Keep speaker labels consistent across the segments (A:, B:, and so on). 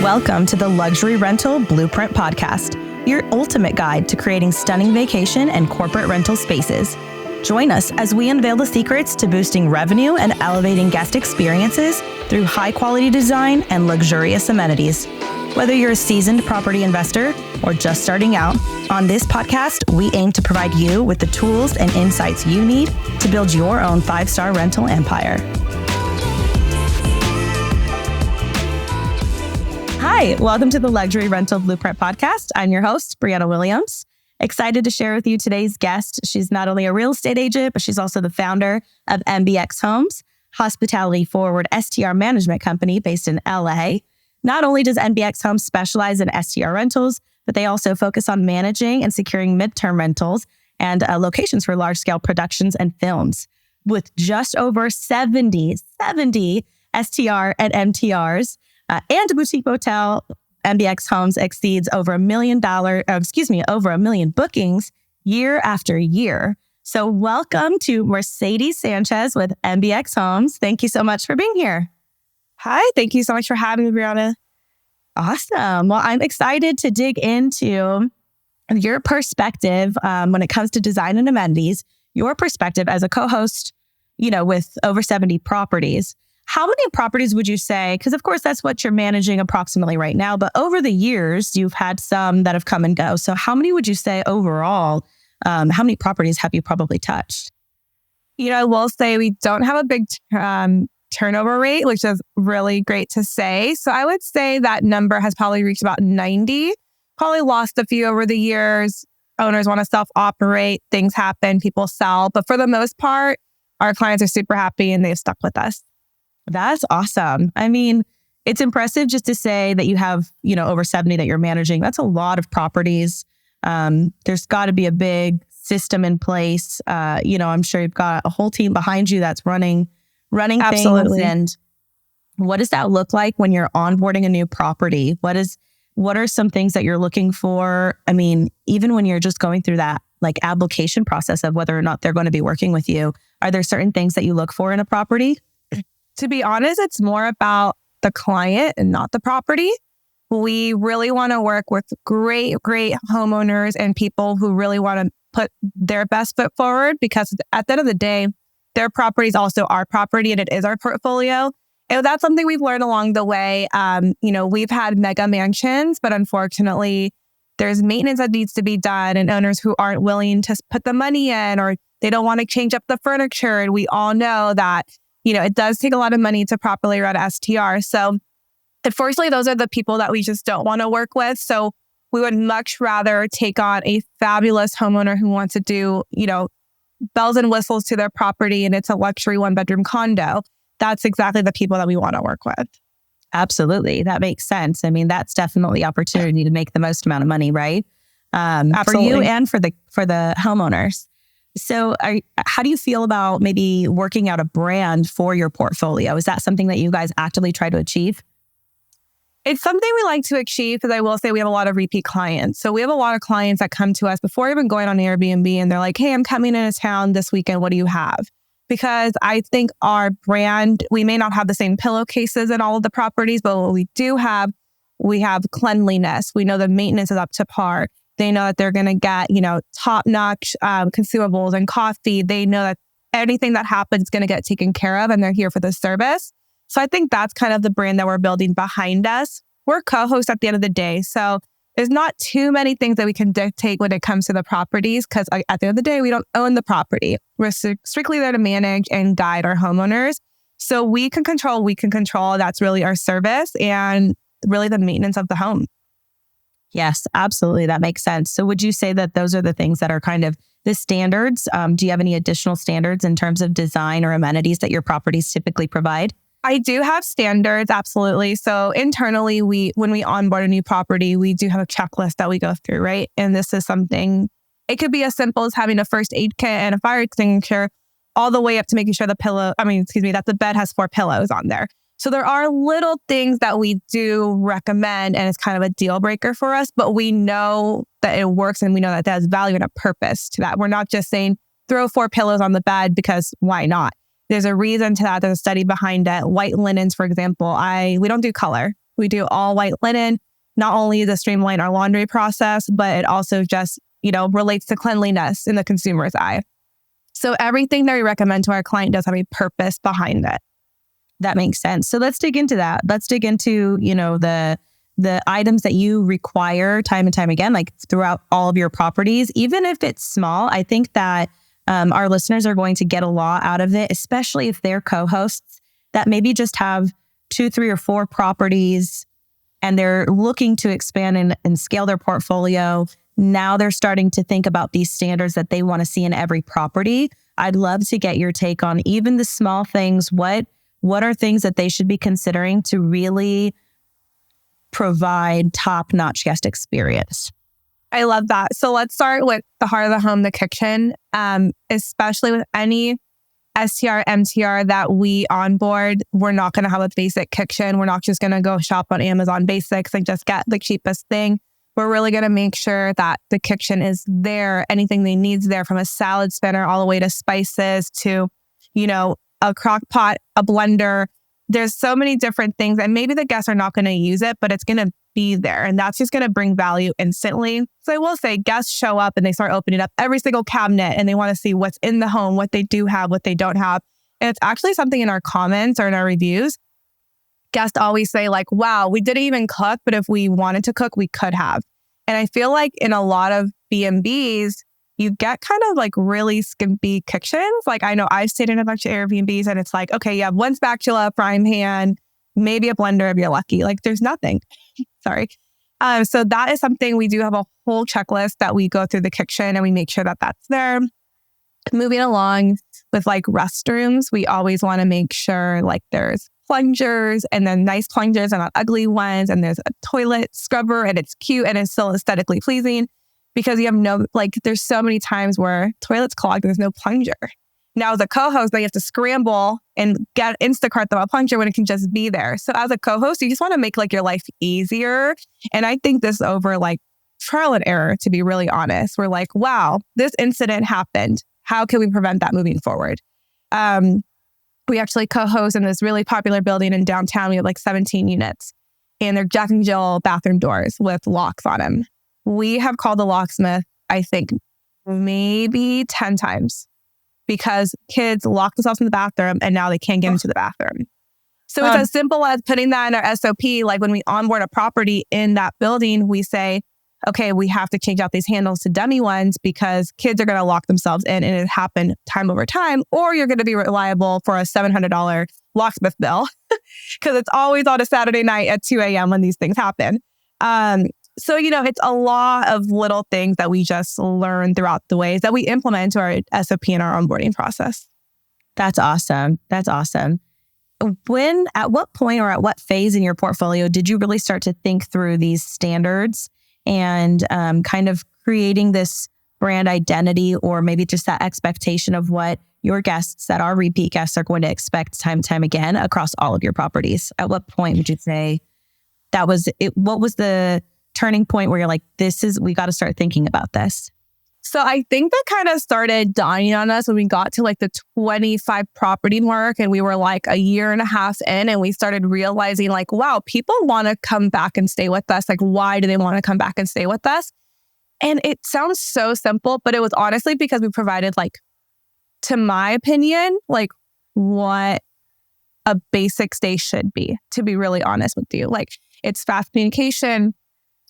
A: Welcome to the Luxury Rental Blueprint Podcast, your ultimate guide to creating stunning vacation and corporate rental spaces. Join us as we unveil the secrets to boosting revenue and elevating guest experiences through high-quality design and luxurious amenities. Whether you're a seasoned property investor or just starting out, on this podcast, we aim to provide you with the tools and insights you need to build your own 5-star rental empire. Hi, welcome to the Luxury Rental Blueprint Podcast. I'm your host, Breanna Williams. Excited to share with you today's guest. She's not only a real estate agent, but she's also the founder of MBX Homes, hospitality-forward STR management company based in LA. Not only does MBX Homes specialize in STR rentals, but they also focus on managing and securing midterm rentals and locations for large-scale productions and films. With just over 70 STR and MTRs, and a boutique motel, MBX Homes exceeds over $1 million bookings year after year. So welcome to Mercedes Sanchez with MBX Homes. Thank you so much for being here.
B: Hi, thank you so much for having me, Breanna.
A: Awesome. Well, I'm excited to dig into your perspective when it comes to design and amenities, your perspective as a co-host, with over 70 properties. How many properties would you say, because of course that's what you're managing approximately right now, but over the years, you've had some that have come and go. So how many would you say overall, how many properties have you probably touched?
B: I will say we don't have a big turnover rate, which is really great to say. So I would say that number has probably reached about 90, probably lost a few over the years. Owners want to self-operate, things happen, people sell. But for the most part, our clients are super happy and they've stuck with us.
A: That's awesome. I mean, it's impressive just to say that you have, over 70 that you're managing. That's a lot of properties. There's got to be a big system in place. I'm sure you've got a whole team behind you that's running
B: Absolutely.
A: things. And what does that look like when you're onboarding a new property? What are some things that you're looking for? I mean, even when you're just going through that application process of whether or not they're going to be working with you, are there certain things that you look for in a property?
B: To be honest, it's more about the client and not the property. We really want to work with great homeowners and people who really want to put their best foot forward, because at the end of the day, their property is also our property and it is our portfolio. And that's something we've learned along the way. We've had mega mansions, but unfortunately, there's maintenance that needs to be done and owners who aren't willing to put the money in, or they don't want to change up the furniture. And we all know that it does take a lot of money to properly run STR. So unfortunately, those are the people that we just don't want to work with. So we would much rather take on a fabulous homeowner who wants to do, bells and whistles to their property and it's a luxury 1-bedroom condo. That's exactly the people that we want to work with.
A: Absolutely. That makes sense. I mean, that's definitely opportunity to make the most amount of money, right?
B: Absolutely.
A: For you and for the homeowners. So how do you feel about maybe working out a brand for your portfolio? Is that something that you guys actively try to achieve?
B: It's something we like to achieve, because I will say we have a lot of repeat clients. So we have a lot of clients that come to us before even going on Airbnb and they're like, hey, I'm coming into town this weekend. What do you have? Because I think our brand, we may not have the same pillowcases in all of the properties, but what we do have, we have cleanliness. We know the maintenance is up to par. They know that they're going to get, top-notch consumables and coffee. They know that anything that happens is going to get taken care of, and they're here for the service. So I think that's kind of the brand that we're building behind us. We're co-hosts at the end of the day. So there's not too many things that we can dictate when it comes to the properties, because at the end of the day, we don't own the property. We're strictly there to manage and guide our homeowners. So we can control. That's really our service and really the maintenance of the home.
A: Yes, absolutely. That makes sense. So would you say that those are the things that are kind of the standards? Do you have any additional standards in terms of design or amenities that your properties typically provide?
B: I do have standards, absolutely. So internally, when we onboard a new property, we do have a checklist that we go through, right? And this is something, it could be as simple as having a first aid kit and a fire extinguisher, all the way up to making sure that the bed has 4 pillows on there. So there are little things that we do recommend, and it's kind of a deal breaker for us, but we know that it works and we know that there's value and a purpose to that. We're not just saying throw 4 pillows on the bed because why not? There's a reason to that. There's a study behind it. White linens, for example, we don't do color. We do all white linen. Not only does it streamline our laundry process, but it also just, relates to cleanliness in the consumer's eye. So everything that we recommend to our client does have a purpose behind it.
A: That makes sense. So let's dig into that. Let's dig into, the items that you require time and time again, like throughout all of your properties, even if it's small. I think that our listeners are going to get a lot out of it, especially if they're co-hosts that maybe just have 2, 3, or 4 properties and they're looking to expand and scale their portfolio. Now they're starting to think about these standards that they want to see in every property. I'd love to get your take on even the small things. What are things that they should be considering to really provide top-notch guest experience?
B: I love that. So let's start with the heart of the home, the kitchen, especially with any STR, MTR that we onboard. We're not going to have a basic kitchen. We're not just going to go shop on Amazon Basics and just get the cheapest thing. We're really going to make sure that the kitchen is there. Anything they need is there, from a salad spinner all the way to spices to, a crock pot, a blender. There's so many different things, and maybe the guests are not going to use it, but it's going to be there. And that's just going to bring value instantly. So I will say guests show up and they start opening up every single cabinet and they want to see what's in the home, what they do have, what they don't have. And it's actually something in our comments or in our reviews. Guests always say like, wow, we didn't even cook, but if we wanted to cook, we could have. And I feel like in a lot of B&Bs, you get kind of like really skimpy kitchens. Like I know I've stayed in a bunch of Airbnbs and it's like, okay, you have one spatula, frying pan, maybe a blender if you're lucky. Like there's nothing. Sorry. So that is something we do have a whole checklist that we go through the kitchen and we make sure that that's there. Moving along with like restrooms, we always want to make sure like there's plungers and then nice plungers and not ugly ones. And there's a toilet scrubber and it's cute and it's still aesthetically pleasing. Because you have there's so many times where toilets clogged and there's no plunger. Now as a co-host, you have to scramble and Instacart them a plunger when it can just be there. So as a co-host, you just want to make like your life easier. And I think this over like trial and error, to be really honest. We're like, wow, this incident happened. How can we prevent that moving forward? We actually co-host in this really popular building in downtown. We have like 17 units and they're Jack and Jill bathroom doors with locks on them. We have called the locksmith, I think, maybe 10 times because kids lock themselves in the bathroom and now they can't get into the bathroom. So it's as simple as putting that in our SOP. Like when we onboard a property in that building, we say, okay, we have to change out these handles to dummy ones because kids are going to lock themselves in and it happened time over time, or you're going to be reliable for a $700 locksmith bill because it's always on a Saturday night at 2 a.m. when these things happen. So, it's a lot of little things that we just learn throughout the ways that we implement into our SOP and our onboarding process.
A: That's awesome. That's awesome. At what point or at what phase in your portfolio did you really start to think through these standards and kind of creating this brand identity, or maybe just that expectation of what your guests that are repeat guests are going to expect time and time again across all of your properties? At what point would you say that was it? What was the turning point where you're like, we got to start thinking about this?
B: So I think that kind of started dawning on us when we got to like the 25 property mark and we were like a year and a half in and we started realizing like, wow, people want to come back and stay with us. Like, why do they want to come back and stay with us? And it sounds so simple, but it was honestly because we provided like, to my opinion, like what a basic stay should be, to be really honest with you. Like it's fast communication,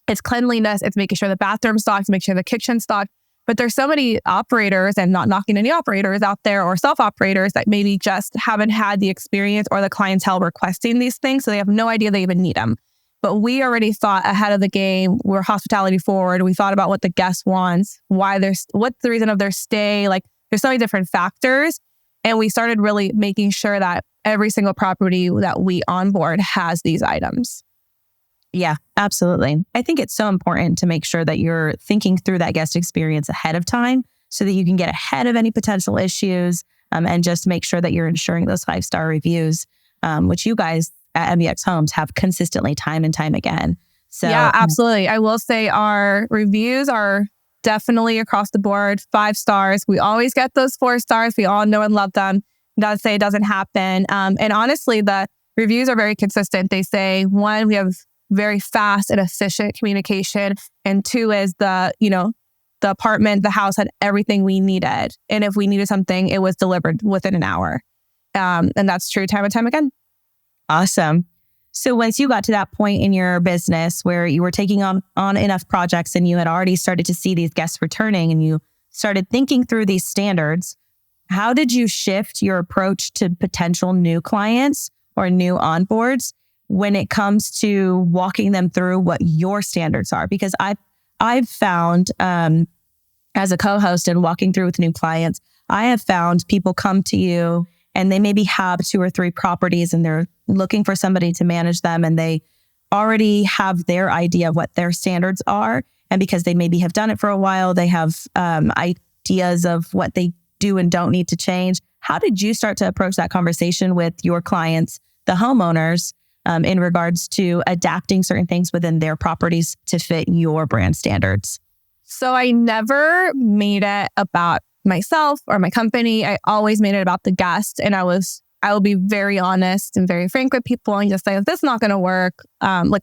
B: it's cleanliness, it's making sure the bathroom stocked, make sure the kitchen stocked. But there's so many operators, and not knocking any operators out there or self-operators, that maybe just haven't had the experience or the clientele requesting these things. So they have no idea they even need them. But we already thought ahead of the game. We're hospitality forward. We thought about what the guest wants, what's the reason of their stay. Like there's so many different factors. And we started really making sure that every single property that we onboard has these items.
A: Yeah, absolutely. I think it's so important to make sure that you're thinking through that guest experience ahead of time so that you can get ahead of any potential issues and just make sure that you're ensuring those 5-star reviews, which you guys at MBX Homes have consistently time and time again. So
B: yeah, absolutely. I will say our reviews are definitely across the board 5 stars. We always get those 4 stars. We all know and love them. does say it doesn't happen. And honestly, the reviews are very consistent. They say, one, we have very fast and efficient communication. And two is the apartment, the house had everything we needed. And if we needed something, it was delivered within an hour. And that's true time and time again.
A: Awesome. So once you got to that point in your business where you were taking on enough projects and you had already started to see these guests returning and you started thinking through these standards, how did you shift your approach to potential new clients or new onboards when it comes to walking them through what your standards are? Because I've found, as a co-host and walking through with new clients, I have found people come to you and they maybe have 2 or 3 properties and they're looking for somebody to manage them, and they already have their idea of what their standards are. And because they maybe have done it for a while, they have ideas of what they do and don't need to change. How did you start to approach that conversation with your clients, the homeowners, in regards to adapting certain things within their properties to fit your brand standards?
B: So I never made it about myself or my company. I always made it about the guest. And I will be very honest and very frank with people and just say, if this is not going to work,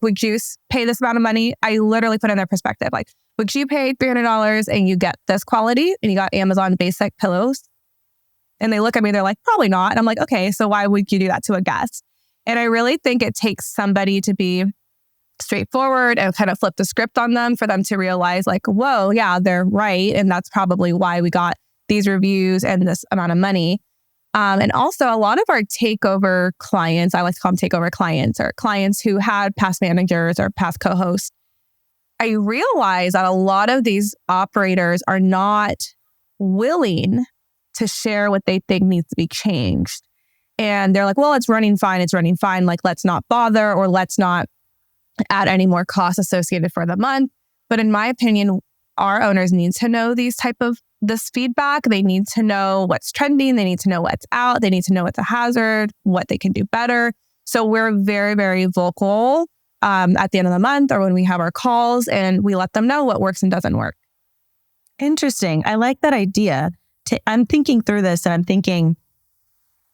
B: would you pay this amount of money? I literally put in their perspective. Like, would you pay $300 and you get this quality and you got Amazon basic pillows? And they look at me, they're like, probably not. And I'm like, okay, so why would you do that to a guest? And I really think it takes somebody to be straightforward and kind of flip the script on them for them to realize like, whoa, yeah, they're right. And that's probably why we got these reviews and this amount of money. And also a lot of our takeover clients, I like to call them takeover clients, or clients who had past managers or past co-hosts. I realize that a lot of these operators are not willing to share what they think needs to be changed. And they're like, well, it's running fine. Like, let's not bother, or let's not add any more costs associated for the month. But in my opinion, our owners need to know this feedback. They need to know what's trending. They need to know what's out. They need to know what's a hazard, what they can do better. So we're very, very vocal at the end of the month or when we have our calls, and we let them know what works and doesn't work.
A: Interesting. I like that idea. I'm thinking through this and I'm thinking,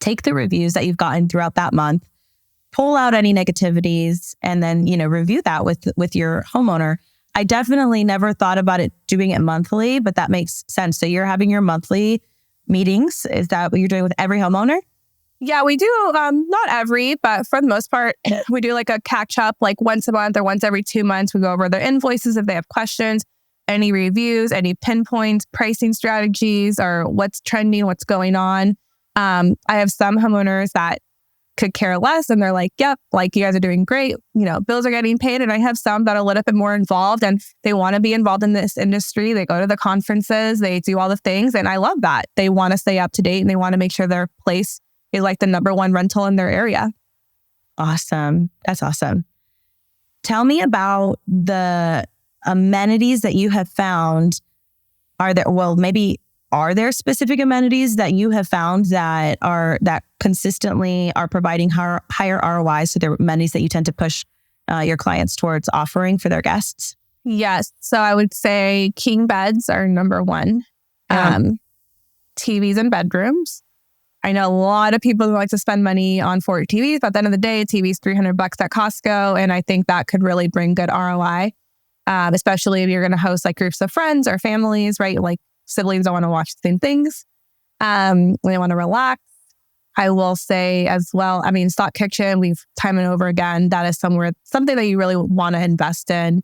A: take the reviews that you've gotten throughout that month, pull out any negativities, and then, review that with your homeowner. I definitely never thought about doing it monthly, but that makes sense. So you're having your monthly meetings. Is that what you're doing with every homeowner?
B: Yeah, we do. Not every, but for the most part, we do like a catch up, like once a month or once every 2 months. We go over their invoices if they have questions, any reviews, any pinpoints, pricing strategies, or what's trending, what's going on. I have some homeowners that could care less and they're like, yep, like you guys are doing great. Bills are getting paid. And I have some that are a little bit more involved and they want to be involved in this industry. They go to the conferences, they do all the things. And I love that. They want to stay up to date and they want to make sure their place is like the number one rental in their area.
A: Awesome. That's awesome. Tell me about the amenities that you have found. Are there specific amenities that you have found that consistently are providing higher ROIs? So they're amenities that you tend to push your clients towards offering for their guests?
B: Yes. So I would say king beds are number one. TVs in bedrooms. I know a lot of people who like to spend money on 4 TVs, but at the end of the day, TV's $300 at Costco. And I think that could really bring good ROI, especially if you're going to host like groups of friends or families, right? Like siblings don't want to watch the same things. They want to relax. I will say as well, stock kitchen, we've time and over again, that is something that you really want to invest in.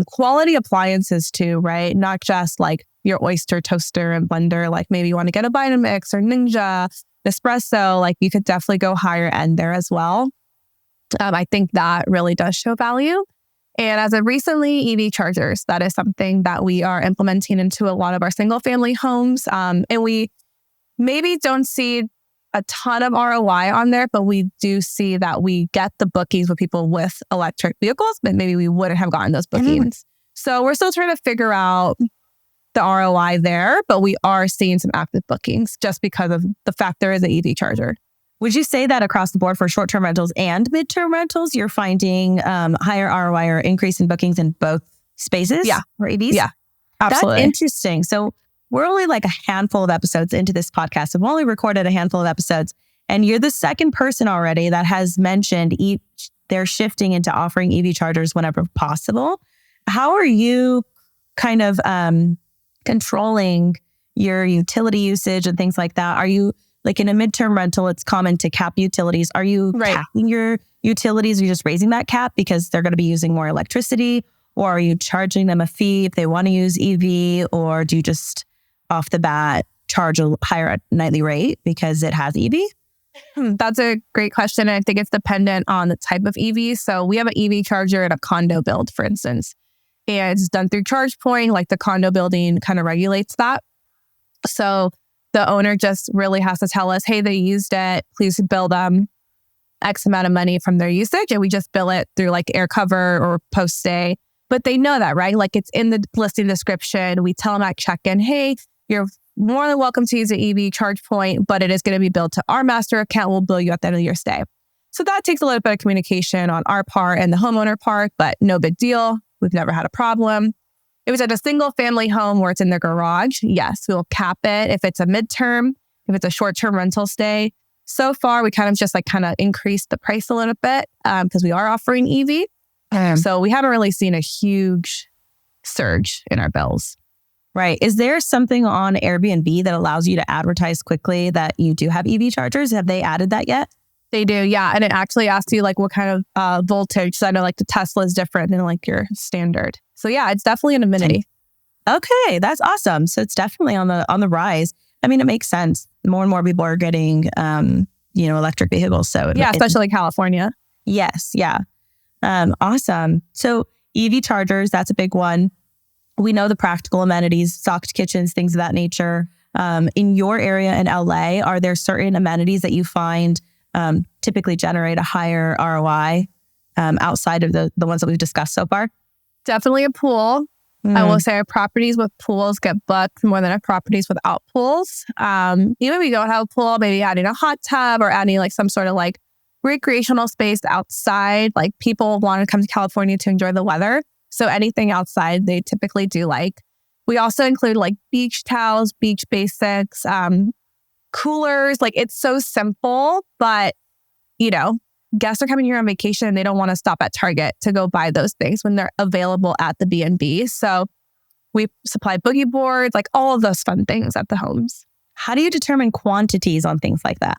B: Quality appliances too, right? Not just like your Oyster toaster and blender. Like maybe you want to get a Vitamix or Ninja, Nespresso. Like you could definitely go higher end there as well. I think that really does show value. And as of recently, EV chargers, that is something that we are implementing into a lot of our single family homes. And we maybe don't see a ton of ROI on there, but we do see that we get the bookings with people with electric vehicles, but maybe we wouldn't have gotten those bookings. So we're still trying to figure out the ROI there, but we are seeing some active bookings just because of the fact there is an EV charger.
A: Would you say that across the board for short-term rentals and mid-term rentals, you're finding higher ROI or increase in bookings in both spaces?
B: Yeah.
A: For EVs?
B: Yeah, absolutely.
A: That's interesting. So we're only like a handful of episodes into this podcast. I've only recorded a handful of episodes, and you're the second person already that has mentioned they're shifting into offering EV chargers whenever possible. How are you kind of controlling your utility usage and things like that? Are you like in a midterm rental, it's common to cap utilities. Are you capping your utilities? Are you just raising that cap because they're going to be using more electricity? Or are you charging them a fee if they want to use EV? Or do you just off the bat charge a higher nightly rate because it has EV?
B: That's a great question. And I think it's dependent on the type of EV. So we have an EV charger at a condo build, for instance, and it's done through ChargePoint, like the condo building kind of regulates that. So the owner just really has to tell us, hey, they used it. Please bill them X amount of money from their usage. And we just bill it through like air cover or post stay. But they know that, right? Like it's in the listing description. We tell them at check-in, hey, you're more than welcome to use an EV charge point, but it is going to be billed to our master account. We'll bill you at the end of your stay. So that takes a little bit of communication on our part and the homeowner part, but no big deal. We've never had a problem. If it's at a single family home where it's in their garage, yes, we'll cap it. If it's a midterm, if it's a short-term rental stay, so far we kind of increased the price a little bit because we are offering EV. So we haven't really seen a huge surge in our bills.
A: Right. Is there something on Airbnb that allows you to advertise quickly that you do have EV chargers? Have they added that yet?
B: They do, yeah. And it actually asks you like what kind of voltage. So I know like the Tesla is different than like your standard. So yeah, it's definitely an amenity.
A: Okay, that's awesome. So it's definitely on the rise. I mean, it makes sense. More and more people are getting electric vehicles. So
B: especially California.
A: Yes, yeah. Awesome. So EV chargers, that's a big one. We know the practical amenities, stocked kitchens, things of that nature. In your area in LA, are there certain amenities that you find typically generate a higher ROI outside of the ones that we've discussed so far?
B: Definitely a pool. I will say our properties with pools get booked more than our properties without pools. Even if we don't have a pool, maybe adding a hot tub or adding like some sort of like recreational space outside. Like people want to come to California to enjoy the weather. So anything outside, they typically do like. We also include like beach towels, beach basics, coolers. Like it's so simple, but guests are coming here on vacation and they don't want to stop at Target to go buy those things when they're available at the B&B. So we supply boogie boards, like all of those fun things at the homes.
A: How do you determine quantities on things like that?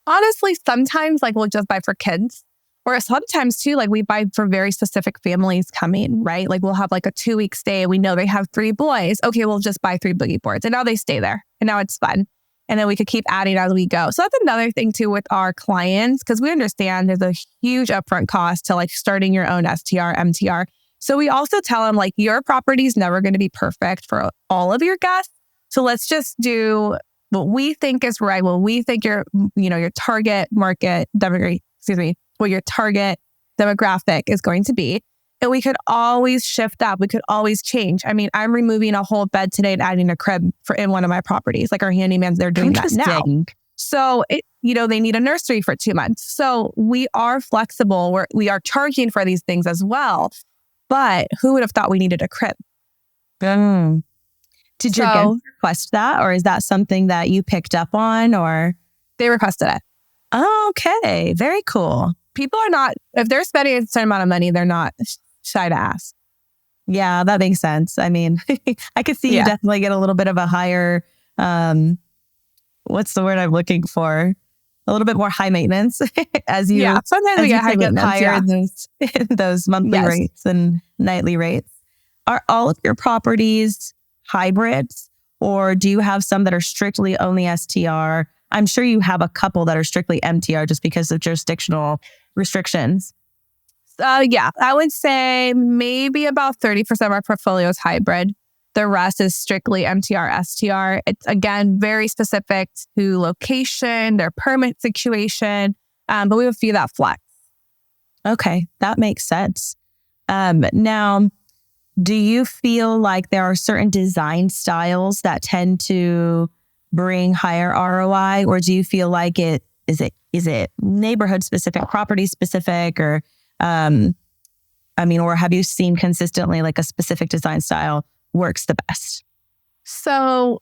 B: Honestly, sometimes like we'll just buy for kids. Or sometimes too, like we buy for very specific families coming, right? Like we'll have like a 2-week stay. We know they have 3 boys. Okay, we'll just buy 3 boogie boards. And now they stay there. And now it's fun. And then we could keep adding as we go. So that's another thing too with our clients, because we understand there's a huge upfront cost to like starting your own STR, MTR. So we also tell them like your property is never going to be perfect for all of your guests. So let's just do what we think is right. What we think your target market, what your target demographic is going to be. And we could always shift that. We could always change. I mean, I'm removing a whole bed today and adding a crib in one of my properties. Like our handymans, they're doing that now. So they need a nursery for 2 months. So we are flexible. We are charging for these things as well. But who would have thought we needed a crib?
A: Did your guests request that? Or is that something that you picked up on? Or
B: they requested it.
A: Okay, very cool.
B: People are not, if they're spending a certain amount of money, they're not shy to ask.
A: Yeah, that makes sense. I mean, I could see you definitely get a little bit of a higher, what's the word I'm looking for? A little bit more high maintenance as you,
B: sometimes we get high maintenance,
A: higher in those monthly rates and nightly rates. Are all of your properties hybrids, or do you have some that are strictly only STR? I'm sure you have a couple that are strictly MTR just because of jurisdictional restrictions.
B: I would say maybe about 30% of our portfolio is hybrid. The rest is strictly MTR, STR. It's again, very specific to location, their permit situation. But we have a few that flex.
A: Okay, that makes sense. Now, do you feel like there are certain design styles that tend to bring higher ROI, or do you feel like is it neighborhood specific, property specific, or or have you seen consistently like a specific design style works the best?
B: So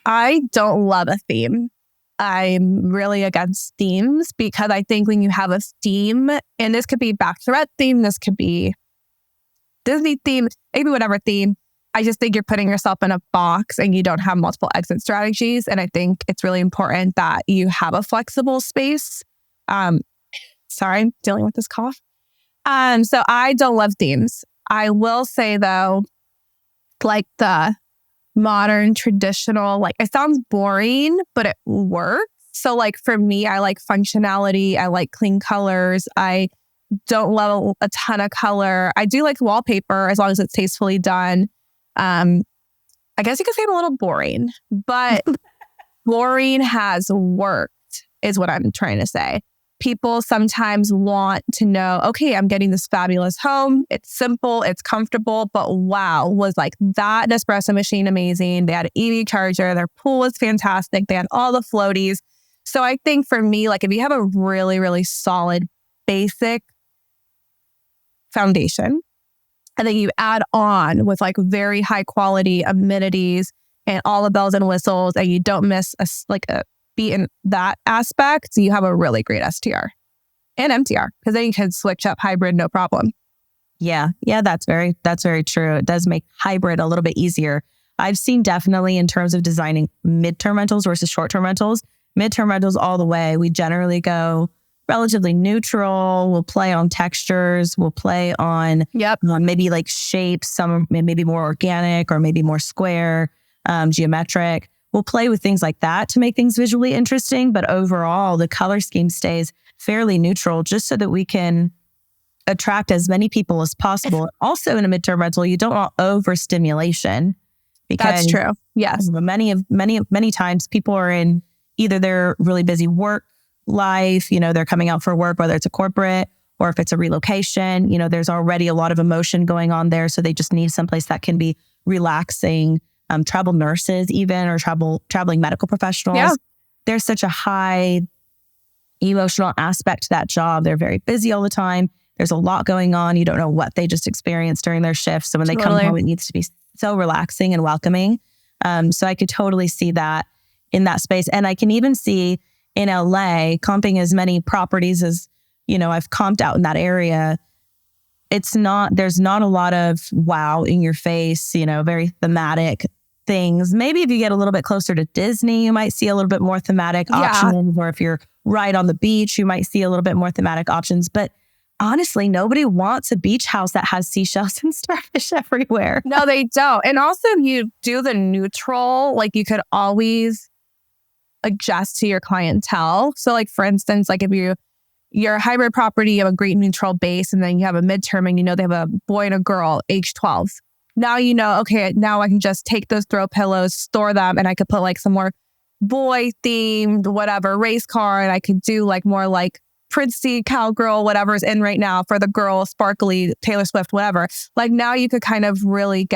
B: I don't love a theme. I'm really against themes because I think when you have a theme, and this could be Bachelorette theme, this could be Disney theme, maybe whatever theme, I just think you're putting yourself in a box and you don't have multiple exit strategies. And I think it's really important that you have a flexible space. Sorry, I'm dealing with this cough. So I don't love themes. I will say though, like the modern, traditional, like it sounds boring, but it works. So like for me, I like functionality. I like clean colors. I don't love a ton of color. I do like wallpaper as long as it's tastefully done. I guess you could say I'm a little boring, but boring has worked is what I'm trying to say. People sometimes want to know, okay, I'm getting this fabulous home. It's simple, it's comfortable, but wow, was like that Nespresso machine amazing. They had an EV charger. Their pool was fantastic. They had all the floaties. So I think for me, like if you have a really, really solid basic foundation, and then you add on with like very high quality amenities and all the bells and whistles, and you don't miss a beat in that aspect, you have a really great STR and MTR, because then you can switch up hybrid, no problem.
A: Yeah, that's very true. It does make hybrid a little bit easier. I've seen definitely in terms of designing midterm rentals versus short-term rentals, midterm rentals all the way. We generally go relatively neutral. We'll play on textures. We'll play on maybe like shapes, some maybe more organic or maybe more square, geometric. We'll play with things like that to make things visually interesting. But overall, the color scheme stays fairly neutral just so that we can attract as many people as possible. Also in a midterm rental, you don't want overstimulation. Because
B: that's true. Yes.
A: Many times people are in either their really busy work life, they're coming out for work, whether it's a corporate or if it's a relocation, there's already a lot of emotion going on there. So they just need someplace that can be relaxing. Travel nurses even, or traveling medical professionals. Yeah. There's such a high emotional aspect to that job. They're very busy all the time. There's a lot going on. You don't know what they just experienced during their shift. So when they come home, it needs to be so relaxing and welcoming. So I could totally see that in that space. And I can even see in LA, comping as many properties as, I've comped out in that area. There's not a lot of wow in your face, very thematic things. Maybe if you get a little bit closer to Disney, you might see a little bit more thematic options. Or if you're right on the beach, you might see a little bit more thematic options. But honestly, nobody wants a beach house that has seashells and starfish everywhere.
B: No, they don't. And also if you do the neutral, like you could always adjust to your clientele. So like for instance, like if you're a hybrid property, you have a great neutral base, and then you have a midterm and they have a boy and a girl, age 12. Now okay, now I can just take those throw pillows, store them, and I could put like some more boy themed, whatever, race car, and I could do like more like prissy cowgirl, whatever's in right now for the girl, sparkly, Taylor Swift, whatever. Like now you could kind of really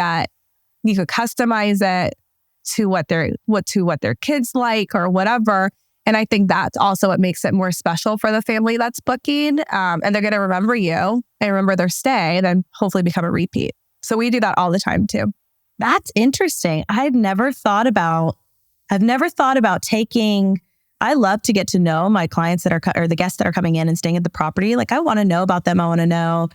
B: you could customize it to what their kids like or whatever. And I think that's also what makes it more special for the family that's booking. And they're going to remember you and remember their stay and then hopefully become a repeat. So we do that all the time too.
A: That's interesting. I've never thought about taking, I love to get to know my clients or the guests that are coming in and staying at the property. Like I want to know about them. I want to know,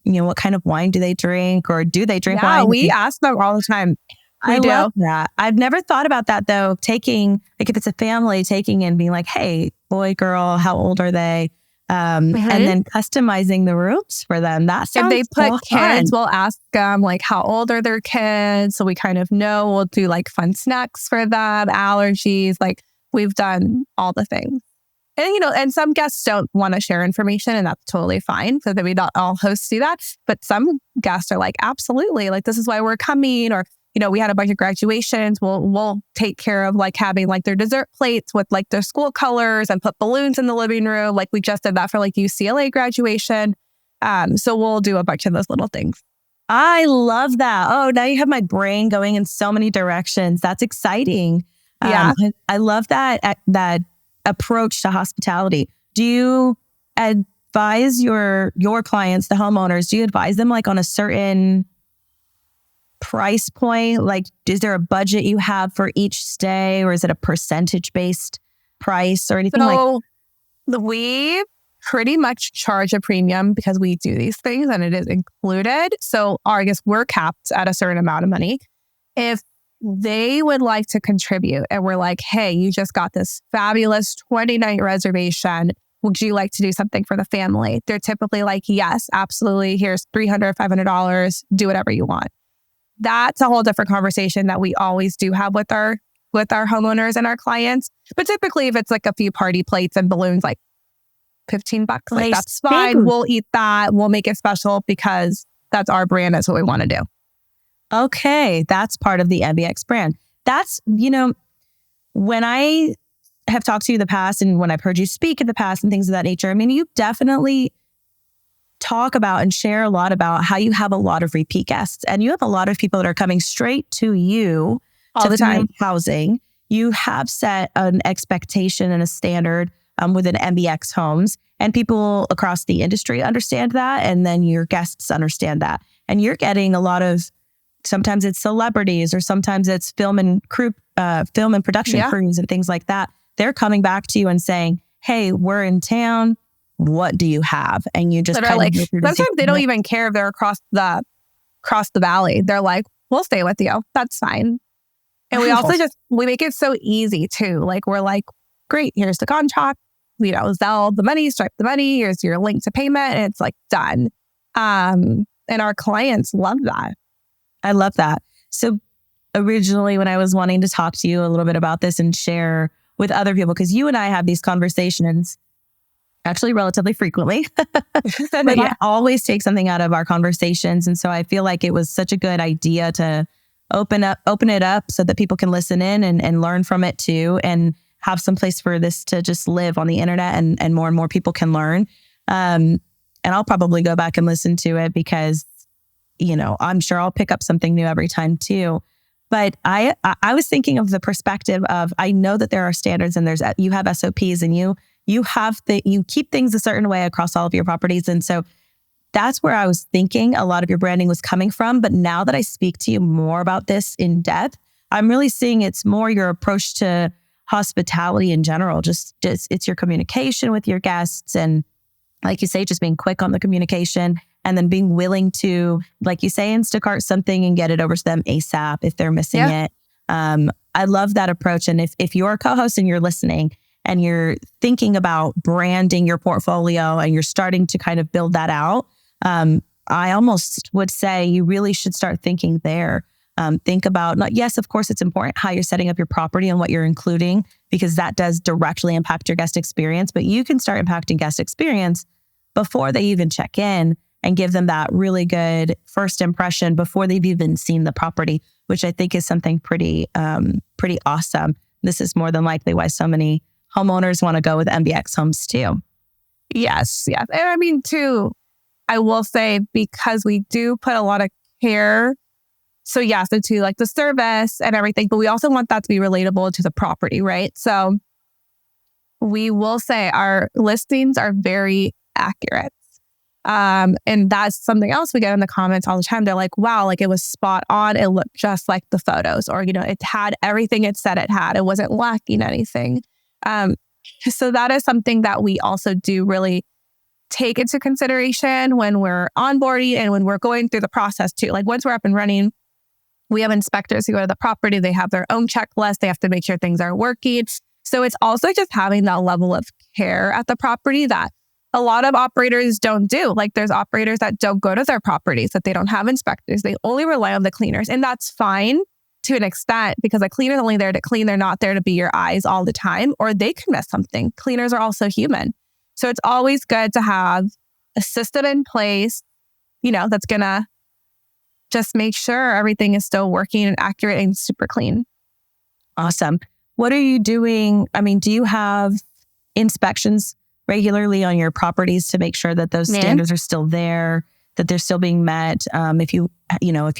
A: what kind of wine do they drink, or do they drink wine?
B: We ask them all the time.
A: I love that. I've never thought about that though. Taking, like if it's a family, taking and being like, hey, boy, girl, how old are they? And then customizing the rooms for them. That sounds
B: if they put kids, we'll ask them like, how old are their kids? So we kind of know. We'll do like fun snacks for them, allergies. Like we've done all the things. And, and some guests don't want to share information, and that's totally fine. So that we not all hosts do that. But some guests are like, absolutely, like, this is why we're coming. Or, we had a bunch of graduations. We'll take care of like having like their dessert plates with like their school colors and put balloons in the living room. Like we just did that for like UCLA graduation. So we'll do a bunch of those little things.
A: I love that. Oh, now you have my brain going in so many directions. That's exciting.
B: Yeah.
A: I love that approach to hospitality. Do you advise your clients, the homeowners, do you advise them like on a certain price point? Like, is there a budget you have for each stay, or is it a percentage based price or anything
B: So we pretty much charge a premium because we do these things and it is included. So I guess we're capped at a certain amount of money. If they would like to contribute and we're like, hey, you just got this fabulous 20-night reservation. Would you like to do something for the family? They're typically like, yes, absolutely. Here's $300, $500. Do whatever you want. That's a whole different conversation that we always do have with our homeowners and our clients. But typically, if it's like a few party plates and balloons, like $15, like that's fine. We'll eat that. We'll make it special because that's our brand. That's what we want to do.
A: Okay, that's part of the MBX brand. That's, when I have talked to you in the past and when I've heard you speak in the past and things of that nature, I mean, you definitely talk about and share a lot about how you have a lot of repeat guests and you have a lot of people that are coming straight to you
B: all the time.
A: Housing. You have set an expectation and a standard within MBX Homes, and people across the industry understand that, and then your guests understand that. And you're getting a lot of, sometimes it's celebrities or sometimes it's film and production crews and things like that. They're coming back to you and saying, hey, we're in town. What do you have? And you just
B: kind of sometimes they don't even care if they're across the valley. They're like, we'll stay with you. That's fine. And we also we make it so easy too. Like we're like, great, here's the contract. Zelle the money, stripe the money. Here's your link to payment. And it's like done. And our clients love that.
A: I love that. So originally when I was wanting to talk to you a little bit about this and share with other people, because you and I have these conversations actually relatively frequently, but I always take something out of our conversations. And so I feel like it was such a good idea to open it up so that people can listen in and learn from it too, and have some place for this to just live on the internet and more people can learn. And I'll probably go back and listen to it because, I'm sure I'll pick up something new every time too. But I was thinking of the perspective of, I know that there are standards and you have SOPs and you keep things a certain way across all of your properties. And so that's where I was thinking a lot of your branding was coming from. But now that I speak to you more about this in depth, I'm really seeing it's more your approach to hospitality in general. Just it's your communication with your guests. And like you say, just being quick on the communication and then being willing to, like you say, Instacart something and get it over to them ASAP if they're missing it. I love that approach. And if you're a co-host and you're listening and you're thinking about branding your portfolio and you're starting to kind of build that out, I almost would say you really should start thinking there. Think about, yes, of course, it's important how you're setting up your property and what you're including, because that does directly impact your guest experience. But you can start impacting guest experience before they even check in and give them that really good first impression before they've even seen the property, which I think is something pretty awesome. This is more than likely why so many homeowners want to go with MBX Homes too.
B: Yes. And I mean, too, I will say, because we do put a lot of care. So to like the service and everything, but we also want that to be relatable to the property, right? So we will say our listings are very accurate. And that's something else we get in the comments all the time. They're like, wow, like it was spot on. It looked just like the photos, or, it had everything it said it had. It wasn't lacking anything. So that is something that we also do really take into consideration when we're onboarding and when we're going through the process too. Like once we're up and running, we have inspectors who go to the property. They have their own checklist. They have to make sure things are working. So it's also just having that level of care at the property that a lot of operators don't do. Like there's operators that don't go to their properties, that they don't have inspectors. They only rely on the cleaners. And that's fine to an extent, because a cleaner's only there to clean. They're not there to be your eyes all the time, or they can miss something. Cleaners are also human. So it's always good to have a system in place, that's going to just make sure everything is still working and accurate and super clean.
A: Awesome. What are you doing? I mean, do you have inspections regularly on your properties to make sure that those standards are still there, that they're still being met? If you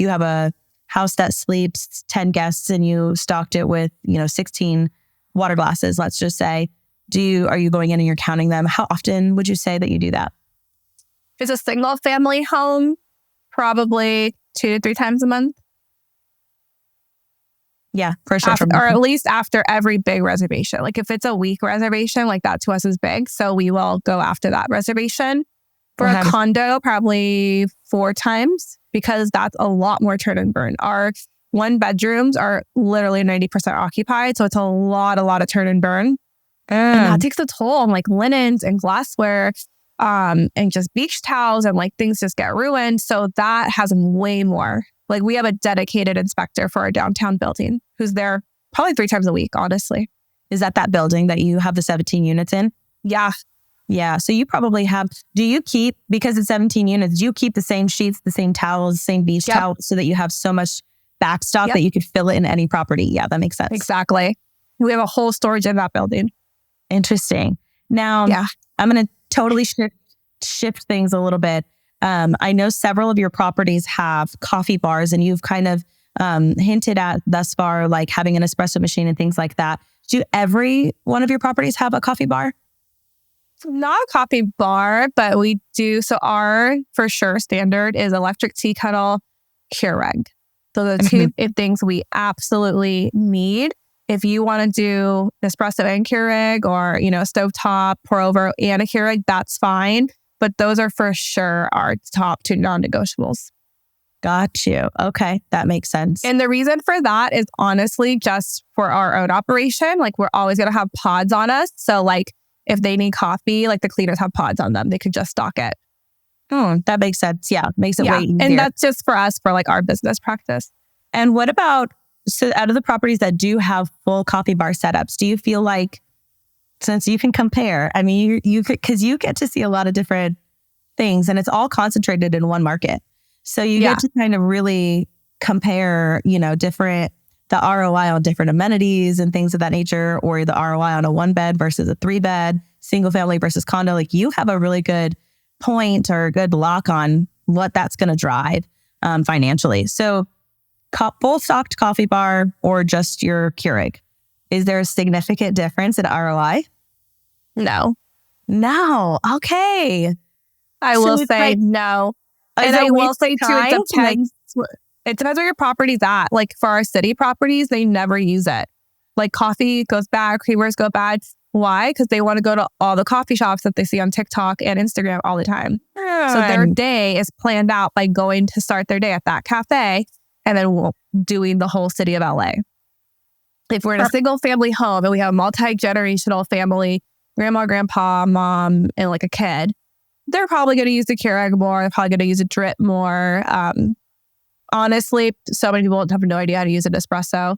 A: have a house that sleeps 10 guests and you stocked it with, 16 water glasses, let's just say, are you going in and you're counting them? How often would you say that you do that?
B: It's a single family home, probably 2 to 3 times a month.
A: Yeah, for sure.
B: Or at least after every big reservation. Like if it's a week reservation, like that to us is big. So we will go after that reservation. For a condo, probably 4 times, because that's a lot more turn and burn. Our 1 bedrooms are literally 90% occupied. So it's a lot of turn and burn. And that takes a toll on like linens and glassware, and just beach towels, and like things just get ruined. So that has way more. Like we have a dedicated inspector for our downtown building who's there probably 3 times a week, honestly.
A: Is that building that you have the 17 units in?
B: Yeah.
A: Yeah. So you probably have, do you keep, because it's 17 units, do you keep the same sheets, the same towels, the same beach towels, so that you have so much backstock that you could fill it in any property? Yeah, that makes sense.
B: Exactly. We have a whole storage in that building.
A: Interesting. Now, I'm going to totally shift things a little bit. I know several of your properties have coffee bars, and you've kind of hinted at thus far, like having an espresso machine and things like that. Do every one of your properties have a coffee bar?
B: Not a coffee bar, but we do. So our, for sure, standard is electric tea kettle, Keurig. So the two things we absolutely need. If you want to do espresso and Keurig, or, stovetop, pour over and a Keurig, that's fine. But those are for sure our top 2 non-negotiables.
A: Got you. Okay. That makes sense.
B: And the reason for that is honestly just for our own operation. Like we're always going to have pods on us. So like if they need coffee, like the cleaners have pods on them, they could just stock it.
A: Oh, that makes sense. Yeah. Makes it way easier.
B: And that's just for us, for like our business practice.
A: And what about, so out of the properties that do have full coffee bar setups, do you feel like, since you can compare, I mean, because you get to see a lot of different things, and it's all concentrated in one market. So you get to kind of really compare, the ROI on different amenities and things of that nature, or the ROI on a 1-bed versus a 3-bed, single family versus condo. Like you have a really good point or a good lock on what that's going to drive financially. So full stocked coffee bar or just your Keurig, is there a significant difference in ROI?
B: No.
A: Okay.
B: I will say no. And I will say too, it depends. It depends where your property's at. Like for our city properties, they never use it. Like coffee goes bad, creamers go bad. Why? Because they want to go to all the coffee shops that they see on TikTok and Instagram all the time. So their day is planned out by going to start their day at that cafe and then doing the whole city of LA. If we're in a single family home and we have a multi-generational family, grandma, grandpa, mom, and like a kid, they're probably going to use the Keurig more. They're probably going to use a drip more. Honestly, so many people have no idea how to use an espresso.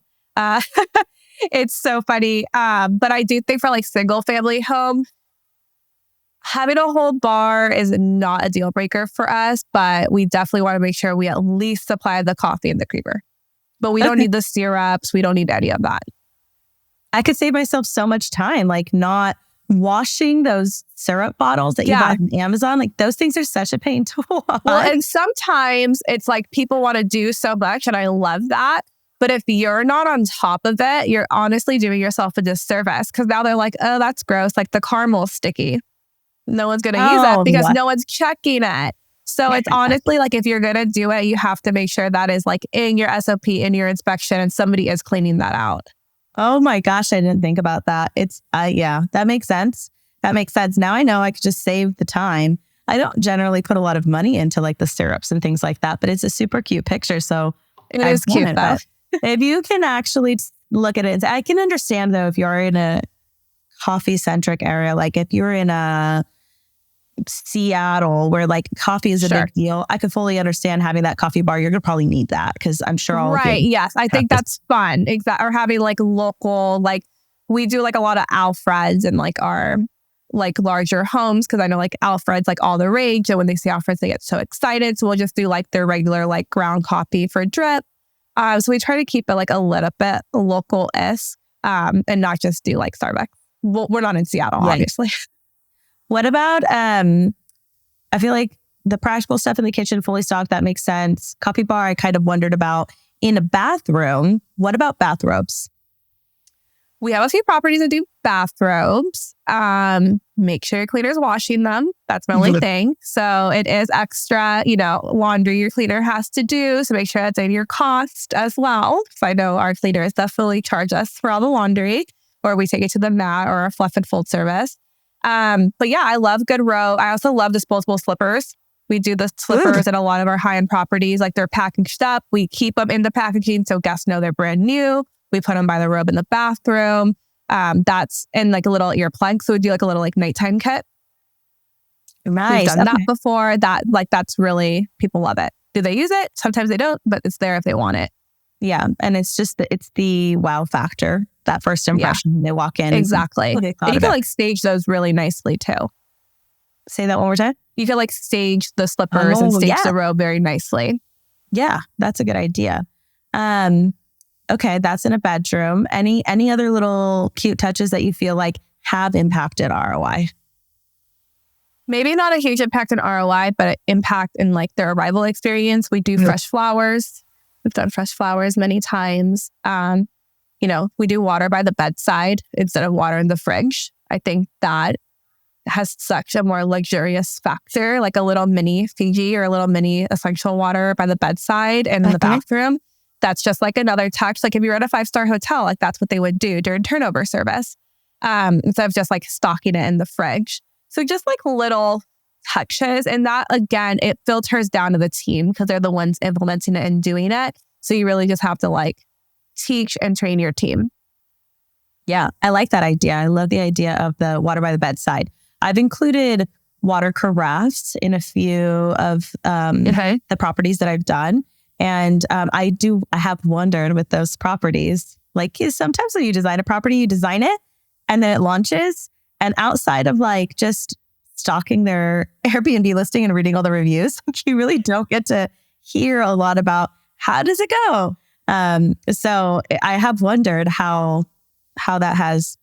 B: It's so funny. But I do think for like single family home, having a whole bar is not a deal breaker for us, but we definitely want to make sure we at least supply the coffee and the creamer. But we don't need the syrups. We don't need any of that.
A: I could save myself so much time, like not washing those syrup bottles that you buy on Amazon. Like those things are such a pain to wash.
B: Well, and sometimes it's like people want to do so much, and I love that. But if you're not on top of it, you're honestly doing yourself a disservice, because now they're like, oh, that's gross. Like the caramel's sticky. No one's going to use it because no one's checking it. So it's honestly like, if you're going to do it, you have to make sure that is like in your SOP, in your inspection, and somebody is cleaning that out.
A: Oh my gosh, I didn't think about that. It's, that makes sense. That makes sense. Now I know I could just save the time. I don't generally put a lot of money into like the syrups and things like that, but it's a super cute picture. So
B: it is cute though.
A: If you can actually look at it, I can understand though, if you're in a coffee centric area, like if you're in a Seattle where like coffee is a big deal, I could fully understand having that coffee bar. You're going to probably need that because I'm sure all
B: yes, I think that's fun. Exactly. Or having like local, like we do like a lot of Alfreds and like our like larger homes, because I know like Alfred's like all the rage, and when they see Alfreds they get so excited. So we'll just do like their regular like ground coffee for drip. So we try to keep it like a little bit local-esque, and not just do like Starbucks. Well, we're not in Seattle, obviously.
A: What about, I feel like the practical stuff in the kitchen, fully stocked, that makes sense. Coffee bar, I kind of wondered about. In a bathroom, what about bathrobes?
B: We have a few properties that do bathrobes. Make sure your cleaner's washing them. That's my only thing. So it is extra, laundry your cleaner has to do. So make sure that's in your cost as well. So I know our cleaners definitely charge us for all the laundry, or we take it to the mat or a fluff and fold service. But yeah, I love good row. I also love disposable slippers. We do the slippers at a lot of our high-end properties. Like they're packaged up. We keep them in the packaging so guests know they're brand new. We put them by the robe in the bathroom. That's in like a little earplug. So we do like a little like nighttime kit.
A: Nice.
B: We've done that before. That's really, people love it. Do they use it? Sometimes they don't, but it's there if they want it.
A: Yeah. And it's just, it's the wow factor, that first impression. They walk in.
B: Exactly. And you can like stage those really nicely too.
A: Say that one more time.
B: You can like stage the slippers and stage the robe very nicely.
A: Yeah, that's a good idea. Okay, that's in a bedroom. Any other little cute touches that you feel like have impacted ROI?
B: Maybe not a huge impact in ROI, but an impact in like their arrival experience. We do fresh flowers. We've done fresh flowers many times. We do water by the bedside instead of water in the fridge. I think that has such a more luxurious factor, like a little mini Fiji or a little mini essential water by the bedside and in the bathroom. That's just like another touch. Like if you're at a 5-star hotel, like that's what they would do during turnover service, instead of just like stocking it in the fridge. So just like little touches, and that again, it filters down to the team because they're the ones implementing it and doing it. So you really just have to like teach and train your team.
A: Yeah, I like that idea. I love the idea of the water by the bedside. I've included water carafes in a few of the properties that I've done. And I have wondered with those properties, like sometimes when you design a property, you design it and then it launches. And outside of like just stalking their Airbnb listing and reading all the reviews, you really don't get to hear a lot about how does it go. So I have wondered how that has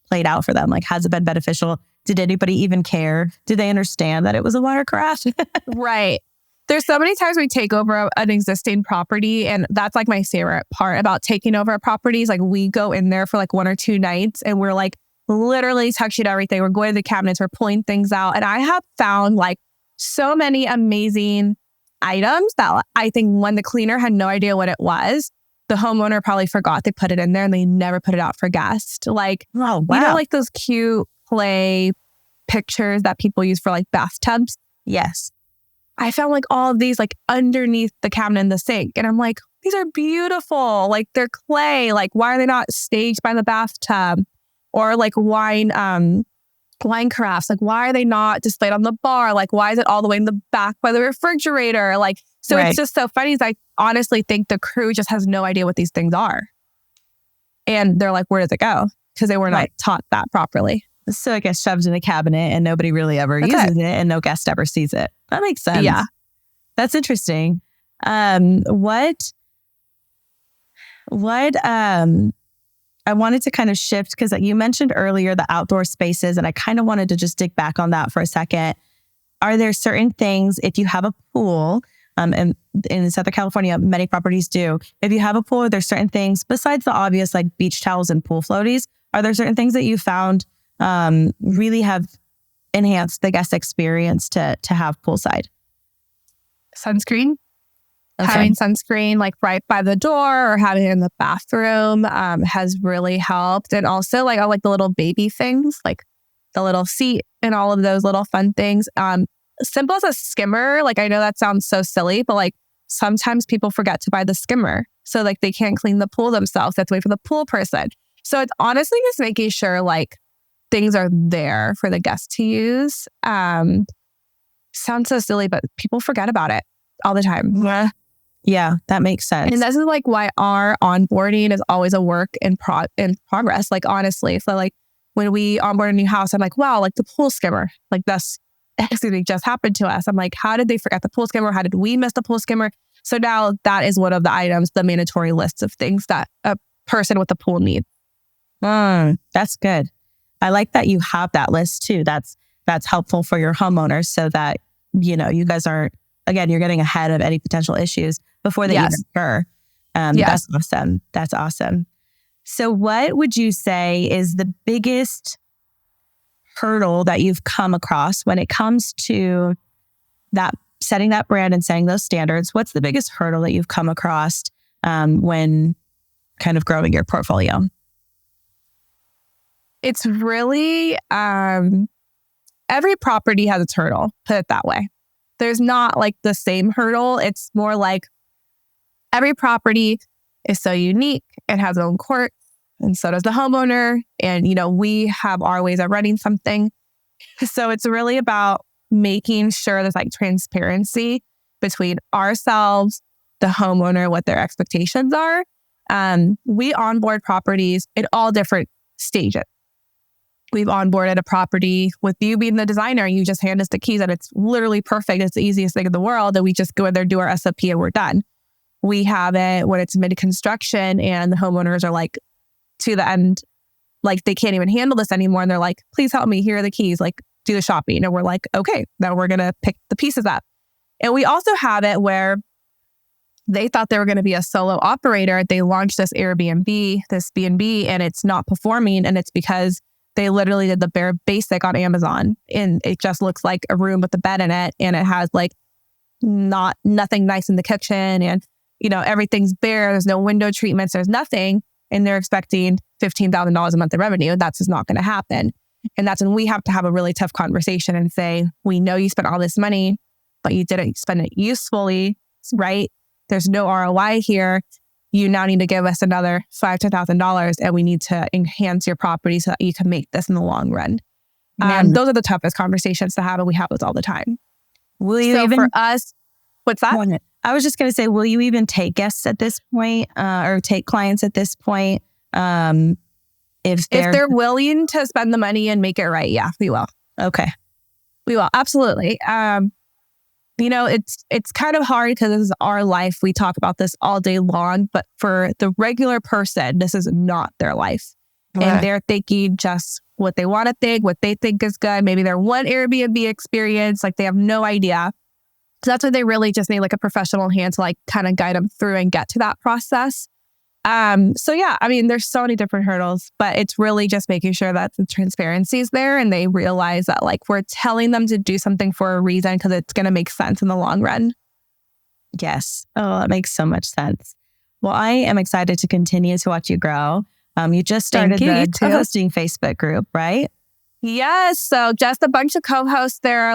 A: played out for them. Like, has it been beneficial? Did anybody even care? Did they understand that it was a water craft?
B: Right. There's so many times we take over an existing property, and that's like my favorite part about taking over a property is like we go in there for like 1 or 2 nights and we're like literally touching everything. We're going to the cabinets, we're pulling things out. And I have found like so many amazing items that I think when the cleaner had no idea what it was, the homeowner probably forgot they put it in there and they never put it out for guests. Like,
A: oh, wow.
B: Like those cute play pictures that people use for like bathtubs?
A: Yes.
B: I found like all of these like underneath the cabinet in the sink. And I'm like, these are beautiful. Like they're clay. Like why are they not staged by the bathtub? Or like wine carafes. Like why are they not displayed on the bar? Like why is it all the way in the back by the refrigerator? Like, so It's just so funny. I honestly think the crew just has no idea what these things are. And they're like, where does it go? Because they were not taught that properly.
A: So it gets shoved in a cabinet and nobody really ever uses it and no guest ever sees it. That makes sense.
B: Yeah.
A: That's interesting. What I wanted to kind of shift because you mentioned earlier the outdoor spaces, and I kind of wanted to just dig back on that for a second. Are there certain things, if you have a pool, and in Southern California, many properties do, if you have a pool, there's certain things besides the obvious like beach towels and pool floaties, are there certain things that you found really have enhanced the guest experience to have poolside?
B: Sunscreen. Okay. Having sunscreen like right by the door or having it in the bathroom has really helped. And also like I like the little baby things, like the little seat and all of those little fun things. Simple as a skimmer. Like I know that sounds so silly, but like sometimes people forget to buy the skimmer. So like they can't clean the pool themselves. They have to wait for the pool person. So it's honestly just making sure like things are there for the guests to use. Sounds so silly, but people forget about it all the time.
A: Yeah, that makes sense.
B: And this is like why our onboarding is always a work in progress. Like honestly, so like when we onboard a new house, I'm like, wow, like the pool skimmer, like this just happened to us. I'm like, how did they forget the pool skimmer? How did we miss the pool skimmer? So now that is one of the items, the mandatory lists of things that a person with a pool needs.
A: That's good. I like that you have that list too. That's helpful for your homeowners so that, you guys aren't, again, you're getting ahead of any potential issues before they even occur. That's awesome. So what would you say is the biggest hurdle that you've come across when it comes to that setting that brand and setting those standards? What's the biggest hurdle that you've come across when kind of growing your portfolio?
B: It's really, every property has its hurdle, put it that way. There's not like the same hurdle. It's more like every property is so unique. It has its own court, and so does the homeowner. And, we have our ways of running something. So it's really about making sure there's like transparency between ourselves, the homeowner, what their expectations are. We onboard properties at all different stages. We've onboarded a property with you being the designer. You just hand us the keys and it's literally perfect. It's the easiest thing in the world. And we just go in there, do our SOP and we're done. We have it when it's mid-construction and the homeowners are like to the end, like they can't even handle this anymore. And they're like, please help me. Here are the keys. Like do the shopping. And we're like, okay, now we're going to pick the pieces up. And we also have it where they thought they were going to be a solo operator. They launched this Airbnb, this B&B, and it's not performing. And it's because they literally did the bare basic on Amazon. And it just looks like a room with a bed in it. And it has like nothing nice in the kitchen. And, everything's bare. There's no window treatments. There's nothing. And they're expecting $15,000 a month of revenue. That's just not going to happen. And that's when we have to have a really tough conversation and say, we know you spent all this money, but you didn't spend it usefully, right? There's no ROI here. You now need to give us another $5,000 to $10,000 and we need to enhance your property so that you can make this in the long run. Those are the toughest conversations to have, and we have those all the time. For us, what's that?
A: I was just going to say, will you even take guests at this point or take clients at this point? If they're willing to spend the money and make it right, yeah, we will.
B: Okay. We will. Absolutely. It's kind of hard because this is our life. We talk about this all day long, but for the regular person, this is not their life. Yeah. And they're thinking just what they want to think, what they think is good. Maybe their one Airbnb experience, like they have no idea. So that's why they really just need like a professional hand to like kind of guide them through and get to that process. There's so many different hurdles, but it's really just making sure that the transparency is there and they realize that like we're telling them to do something for a reason because it's going to make sense in the long run.
A: Yes. Oh, that makes so much sense. Well, I am excited to continue to watch you grow. You just started the co-hosting Facebook group, right?
B: Yes. So just a bunch of co-hosts there,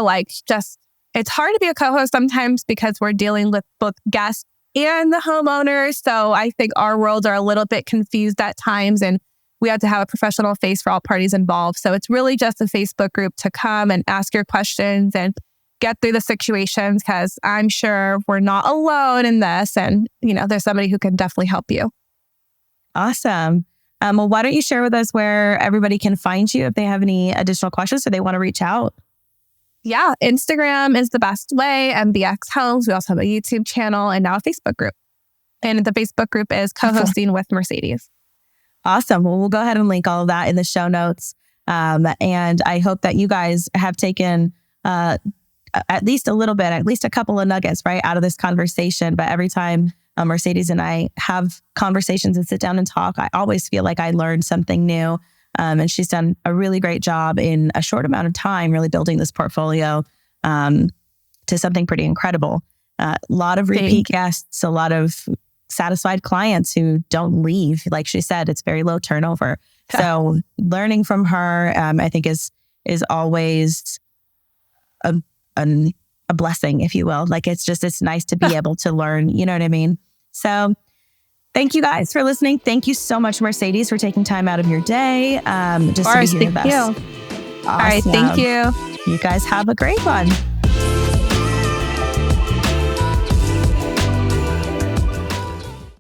B: it's hard to be a co-host sometimes because we're dealing with both guests and the homeowners. So I think our worlds are a little bit confused at times and we have to have a professional face for all parties involved. So it's really just a Facebook group to come and ask your questions and get through the situations because I'm sure we're not alone in this. And, there's somebody who can definitely help you.
A: Awesome. Well, why don't you share with us where everybody can find you if they have any additional questions or they want to reach out?
B: Yeah, Instagram is the best way. MBX Homes. We also have a YouTube channel and now a Facebook group. And the Facebook group is Co-hosting with Mercedes.
A: Awesome. Well, we'll go ahead and link all of that in the show notes. And I hope that you guys have taken at least a little bit, at least a couple of nuggets, right, out of this conversation. But every time Mercedes and I have conversations and sit down and talk, I always feel like I learned something new. And she's done a really great job in a short amount of time, really building this portfolio to something pretty incredible. A lot of repeat guests, a lot of satisfied clients who don't leave. Like she said, it's very low turnover. So learning from her, I think is always a blessing, if you will. Like it's nice to be able to learn, you know what I mean? So thank you guys for listening. Thank you so much, Mercedes, for taking time out of your day just to be here with us.
B: Awesome. All right, thank you.
A: You guys have a great one.